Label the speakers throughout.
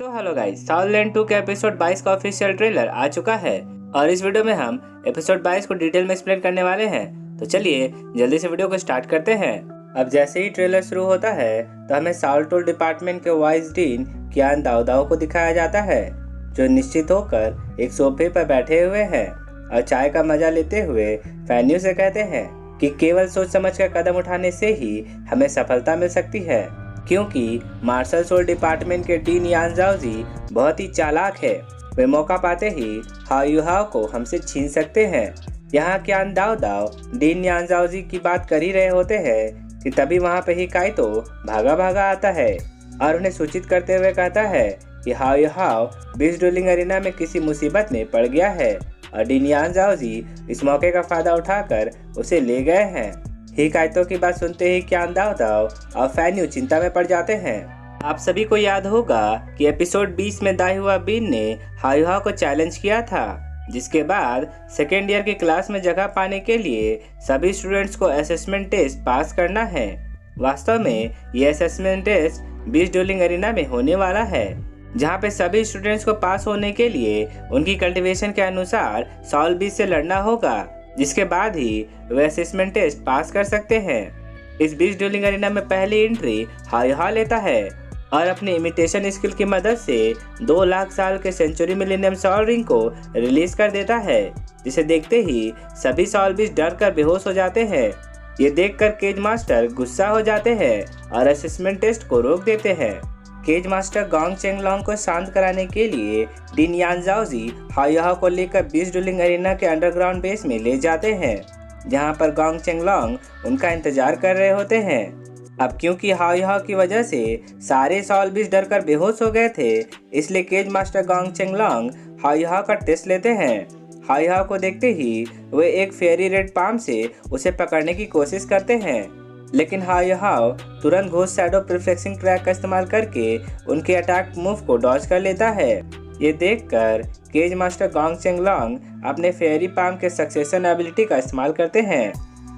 Speaker 1: Hello guys, Southland 2 के episode 22 का official trailer आ चुका है और इस वीडियो में हम एपिसोड 22 को डिटेल में एक्सप्लेन करने वाले हैं। तो चलिए जल्दी से वीडियो को स्टार्ट करते हैं। अब जैसे ही ट्रेलर शुरू होता है तो हमें साल्टोल डिपार्टमेंट के वाइस डीन कियान दाओ दाओ को दिखाया जाता है, जो निश्चित होकर एक सोफे पर बैठे हुए हैं और चाय का मजा लेते हुए फैन्यू से कहते हैं कि केवल सोच समझ कर कदम उठाने से ही हमें सफलता मिल सकती है, क्योंकि मार्शल सोल डिपार्टमेंट के डीन यान जाओजी बहुत ही चालाक है। वे मौका पाते ही हाओ युहाओ को हमसे छीन सकते हैं। यहाँ कियान दाओ दाओ डीन यान जाओजी की बात कर ही रहे होते हैं कि तभी वहाँ पे ही काइतो भागा भागा आता है और उन्हें सूचित करते हुए कहता है कि हाओ युहाओ बीच डुएलिंग अरीना में किसी मुसीबत में पड़ गया है और डीन यान जाओजी इस मौके का फायदा उठाकर उसे ले गए हैं। ही काइतो की बात सुनते ही कियान दाओ दाओ और फैन्यू चिंता में पड़ जाते हैं। आप सभी को याद होगा कि एपिसोड 20 में दाई हुआ बीन ने हाओ युहाओ को चैलेंज किया था, जिसके बाद सेकेंड ईयर की क्लास में जगह पाने के लिए सभी स्टूडेंट्स को असेसमेंट टेस्ट पास करना है। वास्तव में ये असेसमेंट टेस्ट बीच डुएलिंग अरीना में होने वाला है, जहाँ पे सभी स्टूडेंट्स को पास होने के लिए उनकी कल्टीवेशन के अनुसार सॉल बीच से लड़ना होगा, जिसके बाद ही वे असेसमेंट टेस्ट पास कर सकते हैं। इस बीच डुएलिंग अरीना में पहली एंट्री हाओ युहाओ लेता है और अपनी इमिटेशन स्किल की मदद से 2 लाख साल के सेंचुरी मिलेनियम सॉल रिंग को रिलीज कर देता है, जिसे देखते ही सभी सॉल बीच डर कर बेहोश हो जाते हैं। ये देखकर केज मास्टर गुस्सा हो जाते हैं और असेसमेंट टेस्ट को रोक देते हैं। केज मास्टर गोंग चेंगलोंग को शांत कराने के लिए डीन यान जाओजी हाओ युहाओ को लेकर बीच डुएलिंग अरीना के अंडरग्राउंड बेस में ले जाते हैं, जहां पर गोंग चेंगलोंग उनका इंतजार कर रहे होते हैं। अब क्योंकि हाओ युहाओ की वजह से सारे सॉल बीच डर कर बेहोश हो गए थे, इसलिए केज मास्टर गोंग चेंगलोंग हाओ युहाओ का टेस्ट लेते हैं। हाओ युहाओ को देखते ही वे एक फेयरी रेड पाम से उसे पकड़ने की कोशिश करते हैं, लेकिन हाओ युहाओ तुरंत घोस्ट शैडो रिफ्लेक्सिंग ट्रैक का इस्तेमाल करके उनके अटैक मूव को डॉज कर लेता है। ये देखकर केज मास्टर गोंग चेंगलोंग अपने फेयरी पाम के सक्सेशन एबिलिटी का इस्तेमाल करते हैं,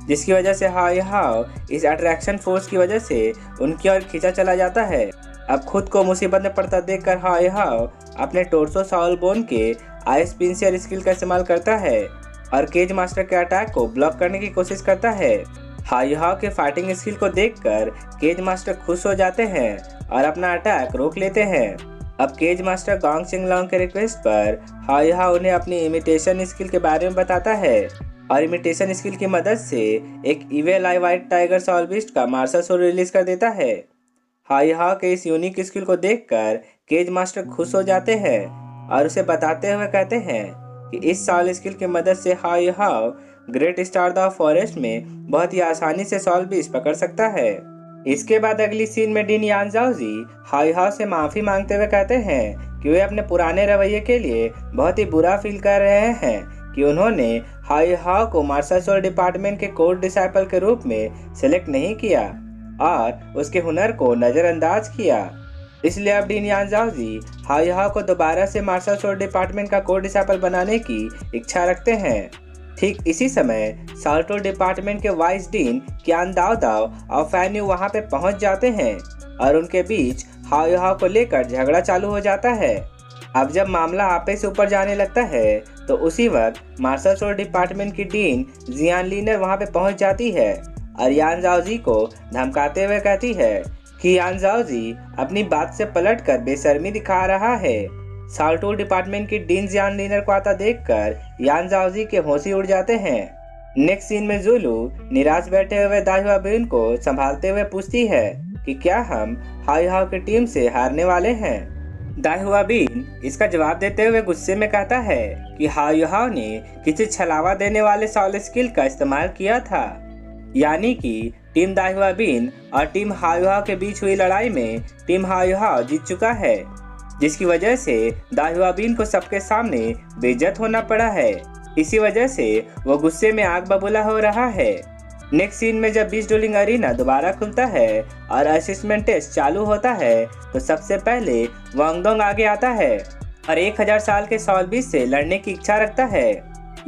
Speaker 1: जिसकी वजह से हाओ युहाओ इस अट्रैक्शन फोर्स की वजह से उनकी ओर खींचा चला जाता है। अब खुद को मुसीबत में पड़ता देखकर हाओ युहाओ अपने टोर्सो साउल बोन के आइस पिंसियर स्किल का इस्तेमाल करता है और केज मास्टर के अटैक को ब्लॉक करने की कोशिश करता है। हाओ युहाओ के फाइटिंग स्किल को देखकर केज मास्टर खुश हो जाते हैं और अपना अटैक रोक लेते हैं। अब केज मास्टर गोंग चेंगलोंग के रिक्वेस्ट पर हाओ युहाओ उन्हें अपनी इमिटेशन स्किल के बारे में बताता है और इमिटेशन स्किल की मदद से एक इविल आई व्हाइट टाइगर सॉल बीस्ट का मार्शल सोल रिलीज कर देता है। हाओ युहाओ के इस यूनिक स्किल को देखकर केज मास्टर खुश हो जाते हैं और उसे बताते हुए कहते हैं कि इस सॉल स्किल की मदद से हाओ Yuhao great star the forest में बहुत ही आसानी से सॉल बीस्ट पकड़ सकता है। इसके बाद अगली सीन में डीन यान जाओजी हाओ युहाओ से माफी मांगते हुए कहते हैं कि वे अपने पुराने रवैये के लिए बहुत ही बुरा फील कर रहे हैं कि उन्होंने हाओ युहाओ को मार्शल सोल डिपार्टमेंट के कोड डिसाइपल के रूप में सिलेक्ट नहीं किया और उसके हुनर को नज़रअंदाज किया। इसलिए अब डीन यान जाओजी हाओ युहाओ को दोबारा से मार्शल सोल डिपार्टमेंट का कोड डिसाइपल बनाने की इच्छा रखते हैं। ठीक इसी समय साल्टोल डिपार्टमेंट के वाइस डीन कियान दाओ दाओ और फैन्यू वहां पे पहुंच जाते हैं और उनके बीच हाओ युहाओ को लेकर झगड़ा चालू हो जाता है। अब जब मामला आपे से ऊपर जाने लगता है तो उसी वक्त मार्शल सोल डिपार्टमेंट की डीन जियान लीनर वहां पे पहुंच जाती है और यान जाओजी को धमकाते हुए कहती है कि यान जाओजी अपनी बात से पलटकर बेशर्मी दिखा रहा है। साल्टोल डिपार्टमेंट की डीन जियान लीनर को आता देखकर यान जाओजी के होश ही उड़ जाते हैं। नेक्स्ट सीन में जुलू निराश बैठे हुए दाई हुआ बीन को संभालते हुए पूछती है कि क्या हम हाओ युहाओ की टीम से हारने वाले हैं। दाई हुआ बीन इसका जवाब देते हुए गुस्से में कहता है कि हाओ युहाओ ने किसी छलावा देने वाले सॉल स्किल का इस्तेमाल किया था, यानी कि टीम दाई हुआ बीन और टीम हाओ युहाओ के बीच हुई लड़ाई में टीम हाओ युहाओ जीत चुका है, जिसकी वजह से दाई हुआ बीन को सबके सामने बेइज्जत होना पड़ा है। इसी वजह से वो गुस्से में आग बबूला हो रहा है। नेक्स्ट सीन में जब बीच डुएलिंग अरीना दोबारा खुलता है और असेसमेंट टेस्ट चालू होता है तो सबसे पहले वांगडोंग आगे आता है और 1000 साल के सॉल बीच से लड़ने की इच्छा रखता है।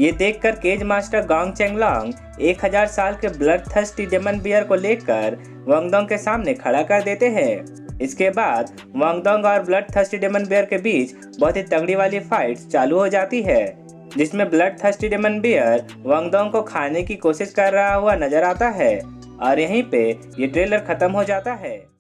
Speaker 1: ये देखकर केज मास्टर गोंग चेंगलोंग 1000 साल के ब्लड थर्स्टी डेमन बियर को लेकर वांगडोंग के सामने खड़ा कर देते हैं। इसके बाद वांगडोंग और ब्लड थर्स्टी डेमन बियर के बीच बहुत ही तगड़ी वाली फाइट चालू हो जाती है, जिसमें ब्लड थर्स्टी डेमन बियर वांगडोंग को खाने की कोशिश कर रहा हुआ नजर आता है और यहीं पे ये ट्रेलर खत्म हो जाता है।